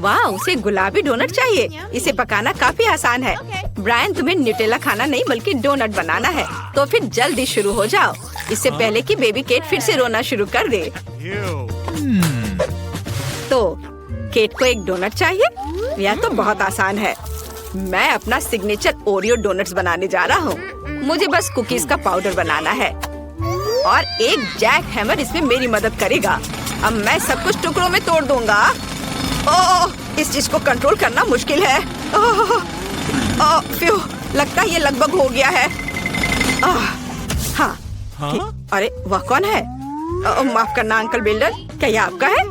वाह, उसे गुलाबी डोनट चाहिए। इसे पकाना काफी आसान है। ब्रायन, तुम्हें न्यूटेला खाना नहीं बल्कि डोनट बनाना है। तो फिर जल्दी शुरू हो जाओ, इससे पहले कि बेबी केट फिर से रोना शुरू कर दे। तो केट को एक डोनट चाहिए। यह तो बहुत आसान है। मैं अपना सिग्नेचर ओरियो डोनट्स बनाने जा रहा हूँ। मुझे बस कुकीज का पाउडर बनाना है और एक जैक हैमर इसमें मेरी मदद करेगा। अब मैं सब कुछ टुकड़ों में तोड़ दूंगा। ओह, इस चीज को कंट्रोल करना मुश्किल है। फ्यू, लगता है ये लगभग हो गया है। हाँ। अरे वह कौन है? माफ करना अंकल बिल्डर, क्या ये आपका है?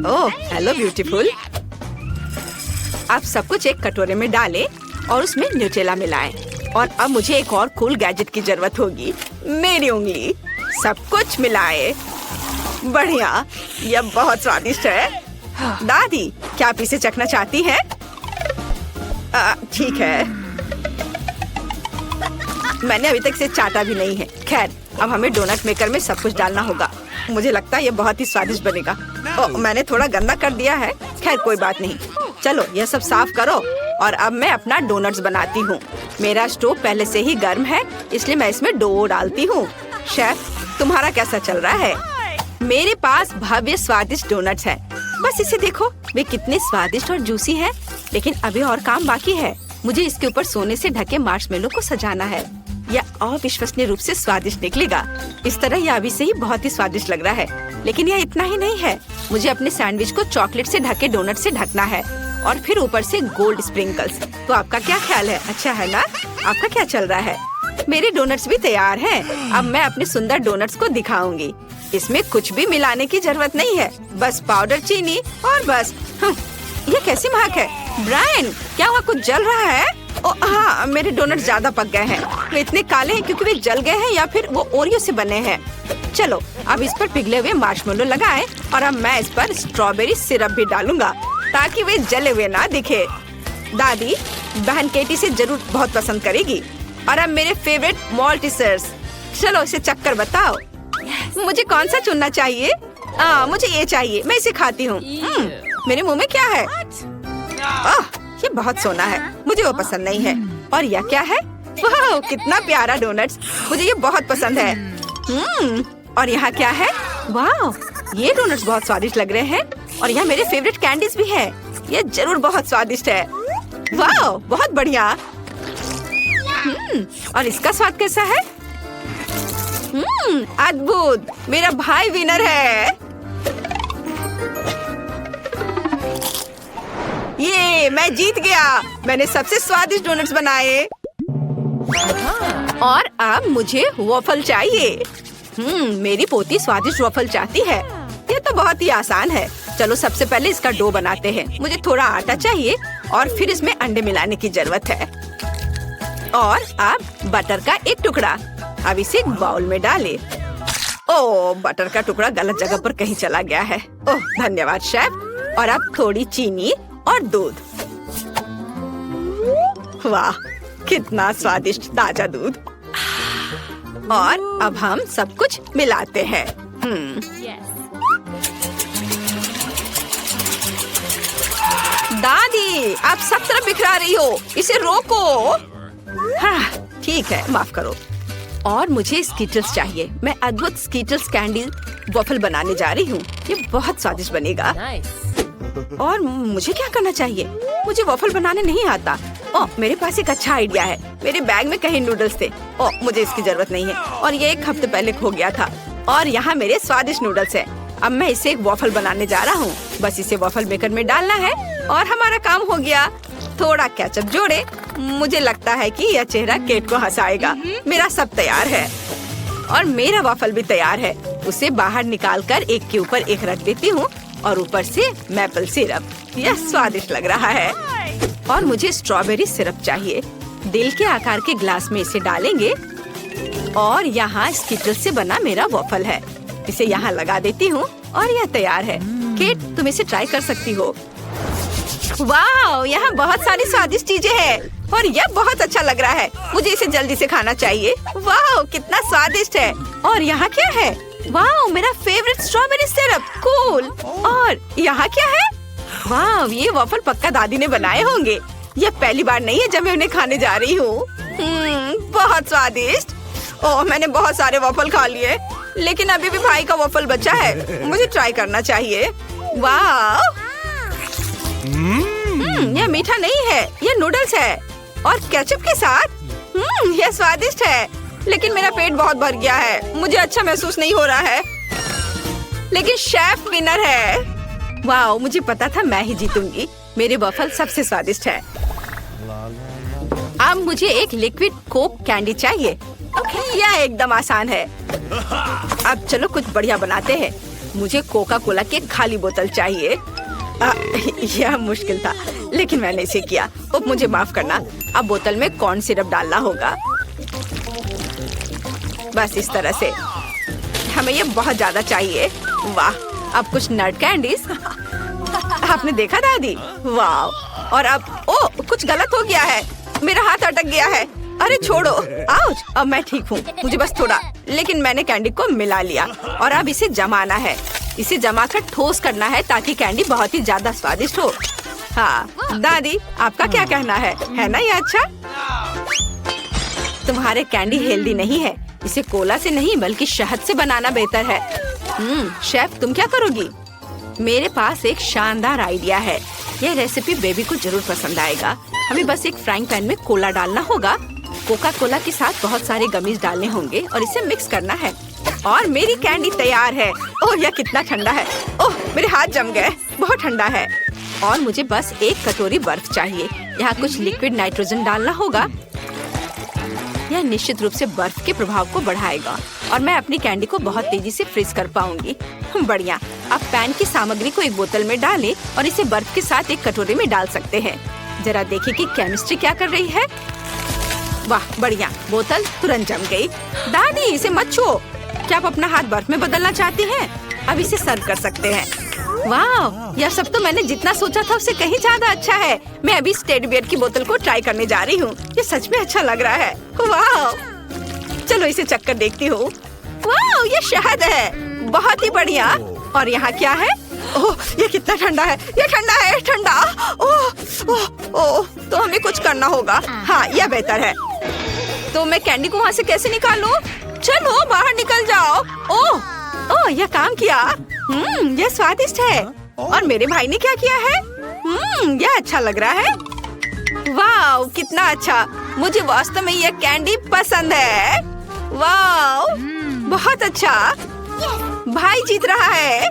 ओह, हेलो ब्यूटीफुल। आप सब कुछ एक कटोरे में डालें और उसमें न्यूटेला मिलाएं। और अब मुझे एक और कूल गैजेट की जरूरत होगी, मेरी उंगली। सब कुछ मिलाएं। बढ़िया, यह बहुत स्वादिष्ट है। दादी, क्या आप इसे चखना चाहती हैं? ठीक है। मैंने अभी तक इसे चाटा भी नहीं है। खैर, अब हमें डोनट मेकर में सब कुछ डालना होगा। मुझे लगता है यह बहुत ही स्वादिष्ट बनेगा। मैंने थोड़ा गंदा कर दिया है। खैर कोई बात नहीं। चलो यह सब साफ करो और अब मैं अपना डोनट्स बनाती हूँ। मेरा स्टोव पहले से ही गर्म है, इसलिए मैं इसमें डो डालती हूँ। शेफ, तुम्हारा कैसा चल रहा है? मेरे पास भव्य स्वादिष्ट डोनट्स हैं। बस इसे देखो, वे कितने स्वादिष्ट और जूसी हैं। लेकिन अभी और काम बाकी है। मुझे इसके ऊपर सोने से ढके मार्शमेलो को सजाना है। यह अविश्वसनीय रूप से स्वादिष्ट निकलेगा। इस तरह यह अभी से ही बहुत ही स्वादिष्ट लग रहा है। लेकिन यह इतना ही नहीं है। मुझे अपने सैंडविच को चॉकलेट से ढके डोनट से ढकना है और फिर ऊपर से गोल्ड स्प्रिंकल्स। तो आपका क्या ख्याल है? अच्छा है ना? आपका क्या चल रहा है? मेरे डोनट्स भी तैयार हैं। अब मैं अपने सुंदर डोनट्स को दिखाऊंगी। इसमें कुछ भी मिलाने की जरूरत नहीं है, बस पाउडर, चीनी और बस। ये कैसी महक है? ब्रायन, क्या वहाँ कुछ जल रहा है? हाँ, मेरे डोनट ज्यादा पक गए हैं। वे इतने काले हैं क्योंकि वे जल गए हैं या फिर वो ओरियो से बने हैं। चलो अब इस पर पिघले हुए मार्शमेलो लगाएं और अब मैं इस पर स्ट्रॉबेरी सिरप भी डालूंगा ताकि वे जले हुए ना दिखे। दादी, बहन केटी से जरूर बहुत पसंद करेगी। और अब मेरे फेवरेट मॉल्टिसर्स। चलो इसे चक्कर बताओ। मुझे कौन सा चुनना चाहिए? मुझे ये चाहिए, मैं इसे खाती हूँ। मेरे मुंह में क्या है? ये बहुत सोना है, मुझे वो पसंद नहीं है। और यह क्या है? वाह, कितना प्यारा डोनट्स, मुझे ये बहुत पसंद है। और यहाँ क्या है? वाह, ये डोनट्स बहुत स्वादिष्ट लग रहे हैं। और यहाँ मेरे फेवरेट कैंडीज भी है। ये जरूर बहुत स्वादिष्ट है। वाह, बहुत बढ़िया। और इसका स्वाद कैसा है? अद्भुत, मेरा भाई विनर है। ये मैं जीत गया। मैंने सबसे स्वादिष्ट डोनट्स बनाए। और अब मुझे वॉफल चाहिए। मेरी पोती स्वादिष्ट वॉफल चाहती है। ये तो बहुत ही आसान है। चलो सबसे पहले इसका डो बनाते हैं। मुझे थोड़ा आटा चाहिए और फिर इसमें अंडे मिलाने की जरूरत है। और अब बटर का एक टुकड़ा। अब इसे एक बाउल में डालें। ओह, बटर का टुकड़ा गलत जगह पर कहीं चला गया है। ओह, धन्यवाद शेफ। और अब थोड़ी चीनी और दूध। वाह, कितना स्वादिष्ट ताजा दूध। और अब हम सब कुछ मिलाते हैं। दादी, आप सब तरफ बिखरा रही हो, इसे रोको। हाँ, ठीक है, माफ करो। और मुझे स्कीटल्स चाहिए। मैं अद्भुत स्कीटल्स कैंडी वॉफल बनाने जा रही हूँ। ये बहुत स्वादिष्ट बनेगा। और मुझे क्या करना चाहिए? मुझे वॉफल बनाने नहीं आता। ओह, मेरे पास एक अच्छा आइडिया है। मेरे बैग में कहीं नूडल्स थे। ओह, मुझे इसकी जरूरत नहीं है और ये एक हफ्ते पहले खो गया था। और यहाँ मेरे स्वादिष्ट नूडल्स हैं। अब मैं इसे एक वॉफल बनाने जा रहा हूँ। बस इसे वॉफल मेकर में डालना है और हमारा काम हो गया। थोड़ा केचप जोड़े। मुझे लगता है कि यह चेहरा केट को हंसाएगा। मेरा सब तैयार है और मेरा वॉफल भी तैयार है। उसे बाहर निकालकर एक के ऊपर एक रख देती हूँ और ऊपर से मैपल सिरप। यह स्वादिष्ट लग रहा है। और मुझे स्ट्रॉबेरी सिरप चाहिए। दिल के आकार के ग्लास में इसे डालेंगे और यहाँ स्कीटल से बना मेरा वॉफल है। इसे यहाँ लगा देती हूँ और यह तैयार है। केट, तुम इसे ट्राई कर सकती हो। वाह, यहाँ बहुत सारी स्वादिष्ट चीजें हैं और यह बहुत अच्छा लग रहा है। मुझे इसे जल्दी से खाना चाहिए। वाह, कितना स्वादिष्ट है। और यहाँ क्या है? वाह, मेरा फेवरेट स्ट्रॉबेरी सिरप। कूल। और यहाँ क्या है? वाह, ये वॉफल पक्का दादी ने बनाए होंगे। यह पहली बार नहीं है जब मैं उन्हें खाने जा रही हूँ। बहुत स्वादिष्ट। ओह, मैंने बहुत सारे वॉफल खा लिए, लेकिन अभी भी भाई का वॉफल बचा है। मुझे ट्राई करना चाहिए। वाह, यह मीठा नहीं है, यह नूडल्स है और केचप के साथ। यह स्वादिष्ट है, लेकिन मेरा पेट बहुत भर गया है। मुझे अच्छा महसूस नहीं हो रहा है, लेकिन शेफ विनर है। वाह, मुझे पता था मैं ही जीतूंगी। मेरे वॉफल सबसे स्वादिष्ट है। अब मुझे एक लिक्विड कोक कैंडी चाहिए। यह एकदम आसान है। अब चलो कुछ बढ़िया बनाते हैं। मुझे कोका कोला की खाली बोतल चाहिए। यह मुश्किल था, लेकिन मैंने इसे किया। अब मुझे माफ करना। अब बोतल में कॉर्न सिरप डालना होगा, बस इस तरह से। हमें ये बहुत ज्यादा चाहिए। वाह, अब कुछ नट कैंडीज। आपने देखा दादी? वाह। और अब कुछ गलत हो गया है। मेरा हाथ अटक गया है। अरे छोड़ो। आउच। अब मैं ठीक हूँ, मुझे बस थोड़ा। लेकिन मैंने कैंडी को मिला लिया और अब इसे जमाना है। इसे जमाकर ठोस करना है ताकि कैंडी बहुत ही ज्यादा स्वादिष्ट हो। हाँ दादी, आपका क्या कहना है ना ये अच्छा? तुम्हारे कैंडी हेल्दी नहीं है। इसे कोला से नहीं बल्कि शहद से बनाना बेहतर है। शेफ, तुम क्या करोगी? मेरे पास एक शानदार आइडिया है। यह रेसिपी बेबी को जरूर पसंद आएगा। हमें बस एक फ्राइंग पैन में कोला डालना होगा। कोका कोला के साथ बहुत सारे गमीज डालने होंगे और इसे मिक्स करना है। और मेरी कैंडी तैयार है। ओह, यह कितना ठंडा है। ओह, मेरे हाथ जम गए। बहुत ठंडा है। और मुझे बस एक कटोरी बर्फ चाहिए। यहाँ कुछ लिक्विड नाइट्रोजन डालना होगा। यह निश्चित रूप से बर्फ के प्रभाव को बढ़ाएगा और मैं अपनी कैंडी को बहुत तेजी से फ्रीज कर पाऊंगी। बढ़िया। अब पैन की सामग्री को एक बोतल में डालें और इसे बर्फ के साथ एक कटोरे में डाल सकते हैं। जरा देखिए कि केमिस्ट्री क्या कर रही है। वाह, बढ़िया। बोतल तुरंत जम गई। दादी, इसे मत छुओ। क्या आप अपना हाथ बर्फ में बदलना चाहती हैं? अब इसे सर्व कर सकते हैं। वाह, यह सब तो मैंने जितना सोचा था उससे कहीं ज्यादा अच्छा है। मैं अभी टेडी बियर की बोतल को ट्राई करने जा रही हूँ। ये सच में अच्छा लग रहा है। वाह, चलो इसे चक्कर देखती हूँ। वाह, ये शहद है। बहुत ही बढ़िया। और यहाँ क्या है? ओह, ये कितना ठंडा है। ये ठंडा है, ठंडा। ओह ओह ओह, तो हमें कुछ करना होगा। हाँ, यह बेहतर है। तो मैं कैंडी को वहाँ से कैसे निकालूं? चलो बाहर निकल जाओ। ओह, यह काम किया। यह स्वादिष्ट है। और मेरे भाई ने क्या किया है? यह अच्छा लग रहा है। वाह, कितना अच्छा। मुझे वास्तव में यह कैंडी पसंद है। वाह, बहुत अच्छा। भाई जीत रहा है।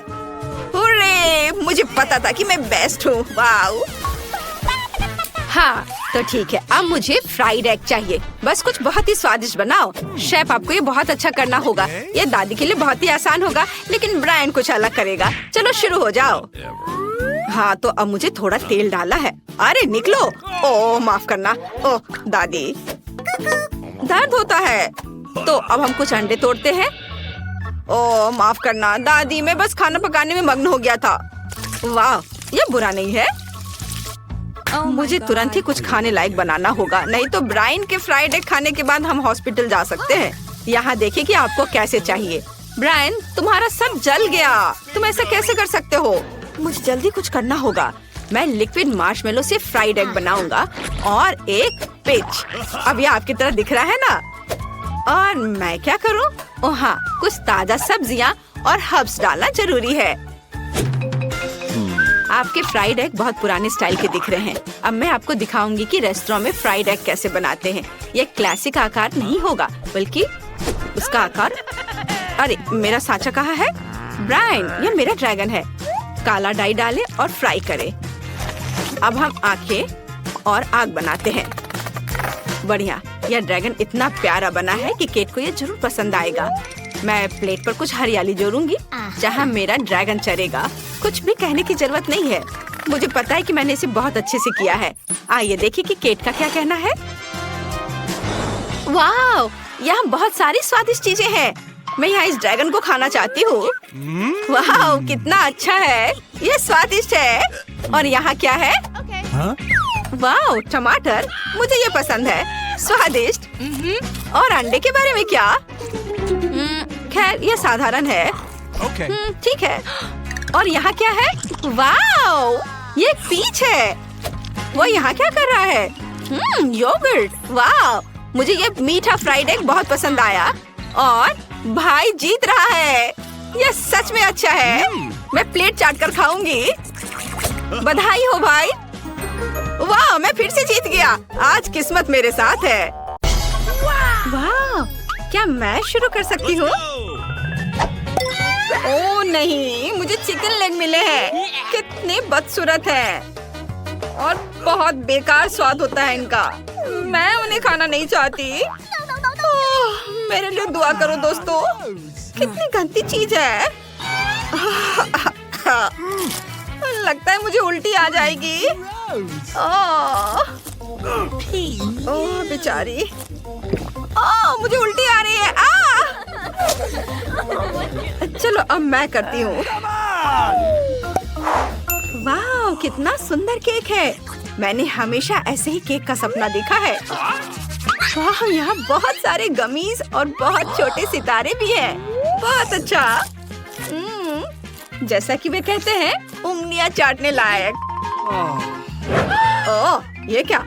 हुर्रे, मुझे पता था कि मैं बेस्ट हूँ। वाह। हाँ, तो ठीक है। अब मुझे फ्राइड एग चाहिए। बस कुछ बहुत ही स्वादिष्ट बनाओ। शेफ, आपको ये बहुत अच्छा करना होगा। ये दादी के लिए बहुत ही आसान होगा, लेकिन ब्रायन कुछ अलग करेगा। चलो शुरू हो जाओ। हाँ, तो अब मुझे थोड़ा तेल डालना है। अरे निकलो। ओह, माफ करना। ओह दादी, दर्द होता है। तो अब हम कुछ अंडे तोड़ते हैं। ओह, माफ करना दादी, मैं बस खाना पकाने में मग्न हो गया था। वाह, ये बुरा नहीं है। मुझे तुरंत ही कुछ खाने लायक बनाना होगा, नहीं तो ब्रायन के फ्राइड एग खाने के बाद हम हॉस्पिटल जा सकते हैं। यहाँ देखिए कि आपको कैसे चाहिए। ब्रायन, तुम्हारा सब जल गया। तुम ऐसा कैसे कर सकते हो? मुझे जल्दी कुछ करना होगा। मैं लिक्विड मार्शमेलो से फ्राइड एग बनाऊंगा और एक पिच। अब ये आपकी तरह दिख रहा है ना? और मैं क्या करूँ? ओह हाँ, कुछ ताजा सब्जियाँ और हर्ब्स डालना जरूरी है। आपके फ्राइड एग बहुत पुराने स्टाइल के दिख रहे हैं। अब मैं आपको दिखाऊंगी कि रेस्टोरेंट में फ्राइड एग कैसे बनाते हैं। ये क्लासिक आकार नहीं होगा, बल्कि उसका आकार। अरे, मेरा सांचा कहाँ है? ब्रायन, ये मेरा ड्रैगन है। काला डाई डालें और फ्राई करें। अब हम आंखें और आग बनाते हैं। बढ़िया, यह ड्रैगन इतना प्यारा बना है कि केट को ये जरूर पसंद आएगा। मैं प्लेट पर कुछ हरियाली जोड़ूंगी जहाँ मेरा ड्रैगन चरेगा। कुछ भी कहने की जरूरत नहीं है। मुझे पता है कि मैंने इसे बहुत अच्छे से किया है। आइए देखिए कि केट का क्या कहना है। वाह, यहाँ बहुत सारी स्वादिष्ट चीजें हैं। मैं यहाँ इस ड्रैगन को खाना चाहती हूँ। वाह, कितना अच्छा है। ये स्वादिष्ट है। और यहाँ क्या है? वाह, टमाटर। मुझे ये पसंद है, स्वादिष्ट। और अंडे के बारे में क्या? खैर, ये साधारण है। ठीक है। और यहाँ क्या है? वाह, ये पीच है। वो यहाँ क्या कर रहा है? योगर्ट। वाह, मुझे ये मीठा फ्राइड एग बहुत पसंद आया। और भाई जीत रहा है। ये सच में अच्छा है। मैं प्लेट चाट कर खाऊंगी। बधाई हो भाई। वाह, मैं फिर से जीत गया। आज किस्मत मेरे साथ है। वाह, क्या मैं शुरू कर सकती हूँ? ओह नहीं, मुझे चिकन लेग मिले हैं। कितने बदसूरत हैं और बहुत बेकार स्वाद होता है इनका। मैं उन्हें खाना नहीं चाहती। ओह, मेरे लिए दुआ करो दोस्तों। कितनी गंदी चीज है। लगता है मुझे उल्टी आ जाएगी। ओह बेचारी। मुझे उल्टी आ रही है। चलो अब मैं करती हूँ। वाह, कितना सुंदर केक है। मैंने हमेशा ऐसे ही केक का सपना देखा है। वाह, यहाँ बहुत सारे गमीज और बहुत छोटे सितारे भी हैं। बहुत अच्छा। जैसा कि वे कहते हैं, उंगलियां चाटने लायक। ओह, ये क्या?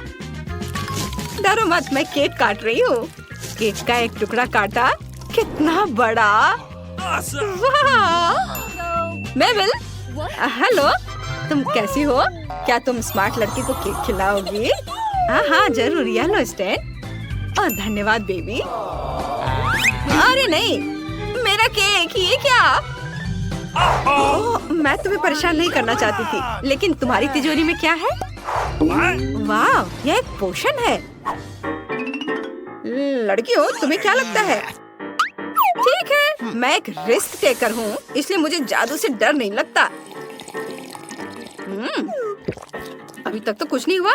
डरो मत, मैं केक काट रही हूँ। केक का एक टुकड़ा काटा। कितना बड़ा। वाह! मेबल, हेलो, तुम कैसी हो? क्या तुम स्मार्ट लड़की को केक खिलाओगी? हाँ जरूर। ये लो स्टैन। और धन्यवाद बेबी। अरे नहीं, मेरा केक। ये क्या? मैं तुम्हें परेशान नहीं करना चाहती थी, लेकिन तुम्हारी तिजोरी में क्या है? वाह, यह एक पोशन है। लड़कियों, तुम्हें क्या लगता है? ठीक है, मैं एक रिस्क टेकर हूँ, इसलिए मुझे जादू से डर नहीं लगता। अभी तक तो कुछ नहीं हुआ।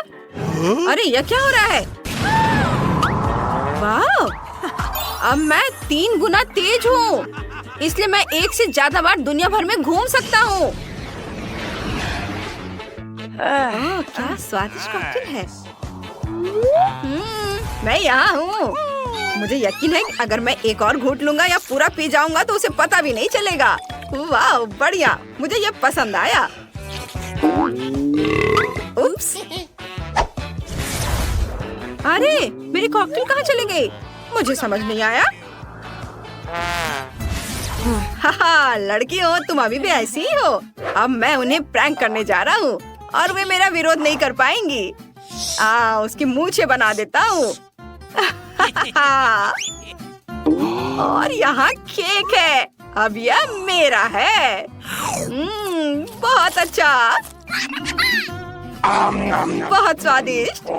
अरे यह क्या हो रहा है? वाह, अब मैं 3 गुना तेज हूँ, इसलिए मैं एक से ज्यादा बार दुनिया भर में घूम सकता हूँ। क्या स्वादिष्ट कॉकटेल है। मैं यहाँ हूँ। मुझे यकीन है कि अगर मैं एक और घूंट लूंगा या पूरा पी जाऊंगा तो उसे पता भी नहीं चलेगा। वाह, बढ़िया, मुझे ये पसंद आया। उप्स। अरे मेरी कॉकटेल कहाँ चली गई? मुझे समझ नहीं आया। हाहा, लड़की हो तुम, अभी भी ऐसी ही हो। अब मैं उन्हें प्रैंक करने जा रहा हूँ और वे मेरा विरोध नहीं कर पाएंगी। उसकी मूंछें बना देता हूँ। और यहाँ केक है। अब यह मेरा है। बहुत अच्छा, बहुत स्वादिष्ट।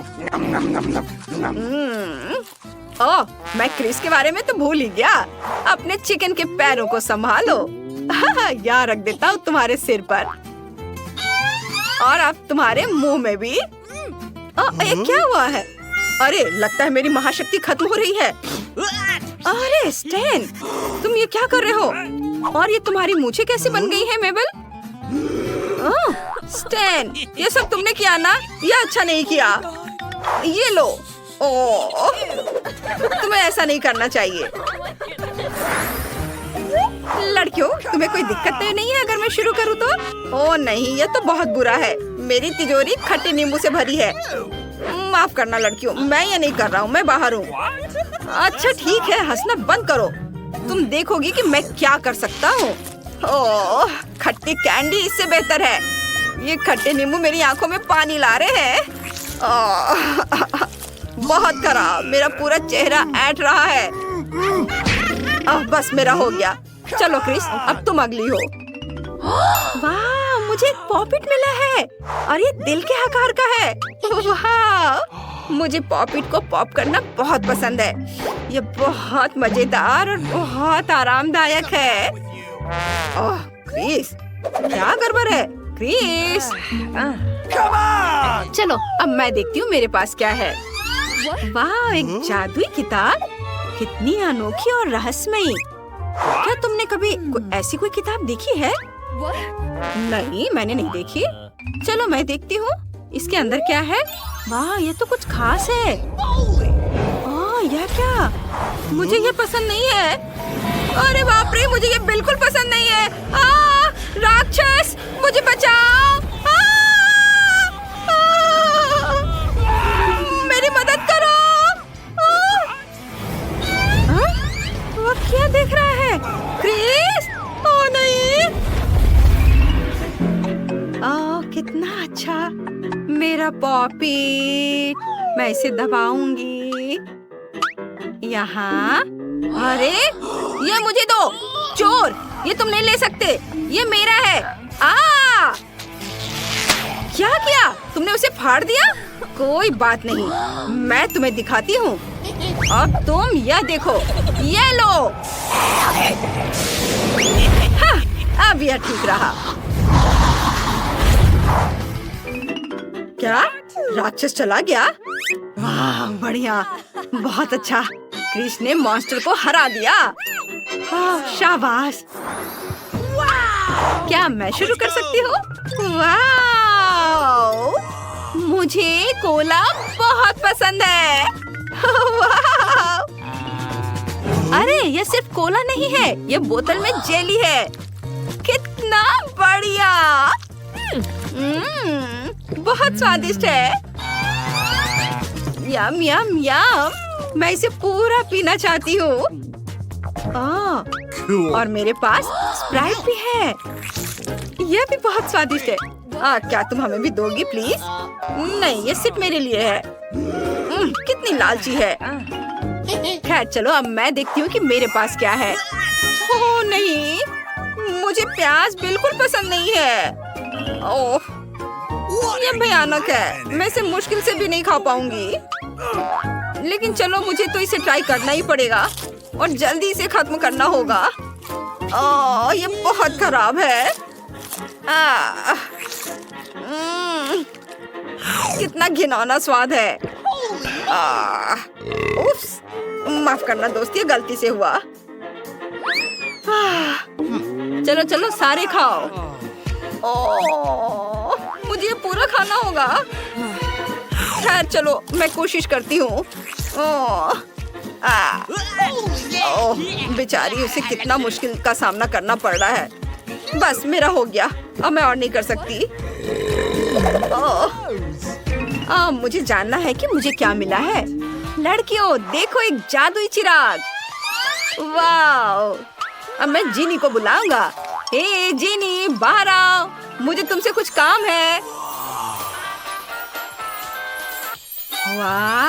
ओह, मैं क्रिस के बारे में तो भूल ही गया। अपने चिकन के पैरों को संभालो। यहाँ रख देता हूँ तुम्हारे सिर पर और अब तुम्हारे मुंह में भी। ये क्या हुआ है? अरे लगता है मेरी महाशक्ति खत्म हो रही है। अरे स्टैन, तुम ये क्या कर रहे हो? और ये तुम्हारी मूंछें कैसे बन गई हैं, मेबल? स्टैन, ये सब तुमने किया ना? ये अच्छा नहीं किया। ये लो। ओह, तुम्हें ऐसा नहीं करना चाहिए। लड़कियों, तुम्हें कोई दिक्कत तो नहीं है अगर मैं शुरू करूँ तो? ओह नहीं, ये तो बहुत बुरा है। मेरी तिजोरी खट्टे नींबू से भरी है। माफ करना लड़कियों, मैं ये नहीं कर रहा हूँ, मैं बाहर हूँ। अच्छा ठीक है, हंसना बंद करो। तुम देखोगी कि मैं क्या कर सकता हूँ। ओह, खट्टी कैंडी इससे बेहतर है। ये खट्टे नींबू मेरी आंखों में पानी ला रहे हैं। बहुत खराब, मेरा पूरा चेहरा ऐंठ रहा है। बस मेरा हो गया। चलो क्रिस, अब तुम अगली हो। वाह, मुझे एक पॉपिट मिला है और ये दिल के आकार का है। वाह, मुझे पॉपिट को पॉप करना बहुत पसंद है। ये बहुत मजेदार और बहुत आरामदायक है। ओह क्रिस, क्या गड़बड़ है? क्रिस, चलो अब मैं देखती हूँ मेरे पास क्या है। वाह, एक जादुई किताब। कितनी अनोखी और रहस्यमयी। क्या तुमने कभी ऐसी कोई किताब देखी है? नहीं, मैंने नहीं देखी। चलो मैं देखती हूँ इसके अंदर क्या है। वाह, ये तो कुछ खास है। यह क्या? मुझे ये पसंद नहीं है। अरे बाप रे, मुझे ये बिल्कुल पसंद नहीं है। राक्षस, मुझे बचाओ। कितना अच्छा, मेरा पॉपी। मैं इसे दबाऊंगी यहाँ। अरे ये मुझे दो, चोर, ये तुम नहीं ले सकते, ये मेरा है। क्या किया तुमने? उसे फाड़ दिया? कोई बात नहीं, मैं तुम्हें दिखाती हूँ। अब तुम यह देखो, ये लो। हाँ, अब यह ठीक रहा। क्या राक्षस चला गया? वाह बढ़िया, बहुत अच्छा। क्रिस ने मॉन्स्टर को हरा दिया। शाबाश। क्या मैं शुरू कर सकती हूँ? वाह, मुझे कोला बहुत पसंद है। वाह! अरे ये सिर्फ कोला नहीं है, ये बोतल में जेली है। कितना बढ़िया। बहुत स्वादिष्ट है। यम यम यम। मैं इसे पूरा पीना चाहती हूँ। और मेरे पास स्प्राइट भी है, यह भी बहुत स्वादिष्ट है। क्या तुम हमें भी दोगी प्लीज? नहीं, ये सिर्फ मेरे लिए है। कितनी लालची है। खैर चलो, अब मैं देखती हूँ कि मेरे पास क्या है। ओह नहीं, मुझे प्याज बिल्कुल पसंद नहीं है। ओह, ये भयानक है। मैं इसे मुश्किल से भी नहीं खा पाऊंगी। लेकिन चलो, मुझे तो इसे ट्राई करना ही पड़ेगा और जल्दी इसे खत्म करना होगा। ये बहुत खराब है। कितना घिनौना स्वाद है। उफ्स, माफ करना दोस्त, ये गलती से हुआ। चलो चलो, सारे खाओ। मुझे ये पूरा खाना होगा। खैर चलो, मैं कोशिश करती हूँ। बेचारी, उसे कितना मुश्किल का सामना करना पड़ रहा है। बस मेरा हो गया, अब मैं और नहीं कर सकती। मुझे जानना है कि मुझे क्या मिला है। लड़कियों देखो, एक जादुई चिराग। वाह! अब मैं जीनी को बुलाऊंगा। हे जीनी, बाहर आओ, मुझे तुमसे कुछ काम है। वाह!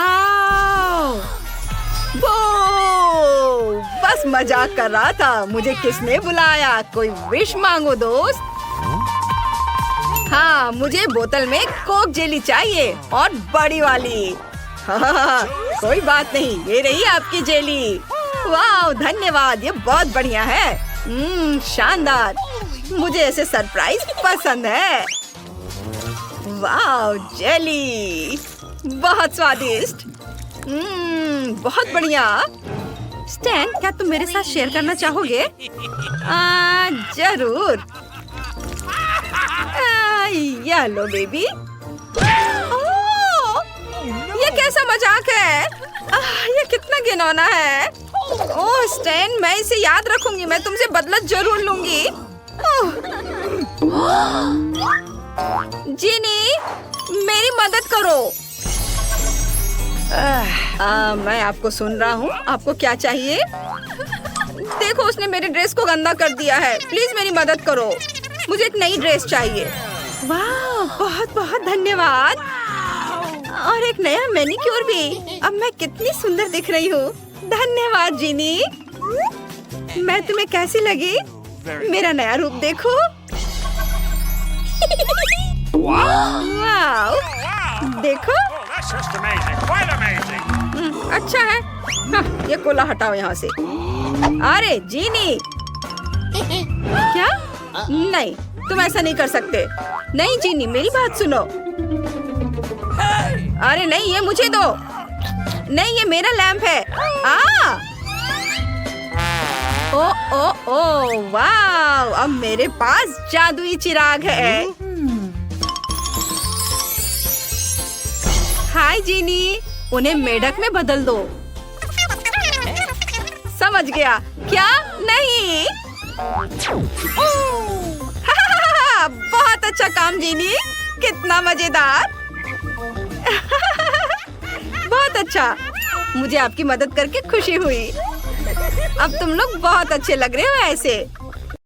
बस मजाक कर रहा था। मुझे किसने बुलाया? कोई विश मांगो दोस्त। हाँ, मुझे बोतल में कोक जेली चाहिए और बड़ी वाली। हाँ, कोई बात नहीं, ये रही आपकी जेली। वाह धन्यवाद, ये बहुत बढ़िया है। शानदार, मुझे ऐसे सरप्राइज पसंद है। वाह जेली, बहुत स्वादिष्ट। बहुत बढ़िया। स्टैन, क्या तुम मेरे साथ शेयर करना चाहोगे? जरूर। ये लो बेबी। ये कैसा मजाक है? ये कितना घिनौना है। ओह स्टैन, मैं इसे याद रखूंगी। मैं तुमसे बदला जरूर लूंगी। जीनी, मेरी मदद करो। मैं आपको सुन रहा हूँ। आपको क्या चाहिए? देखो, उसने मेरे ड्रेस को गंदा कर दिया है। प्लीज मेरी मदद करो, मुझे एक नई ड्रेस चाहिए। वाह, बहुत बहुत धन्यवाद। और एक नया मैनिक्योर भी। अब मैं कितनी सुंदर दिख रही हूँ। धन्यवाद जीनी। मैं तुम्हें कैसी लगी? मेरा नया रूप देखो। वाह, देखो। अच्छा है। हाँ, ये कोला हटाओ यहाँ से। अरे जीनी, क्या? नहीं, तुम ऐसा नहीं कर सकते। नहीं जीनी, मेरी बात सुनो। अरे नहीं, ये मुझे दो। नहीं, ये मेरा लैंप है। ओ ओ ओ वाह, अब मेरे पास जादुई चिराग है। हाय जीनी, उन्हें मेढक में बदल दो। समझ गया। क्या? नहीं। बहुत अच्छा काम जीनी, कितना मजेदार। बहुत अच्छा, मुझे आपकी मदद करके खुशी हुई। अब तुम लोग बहुत अच्छे लग रहे हो ऐसे।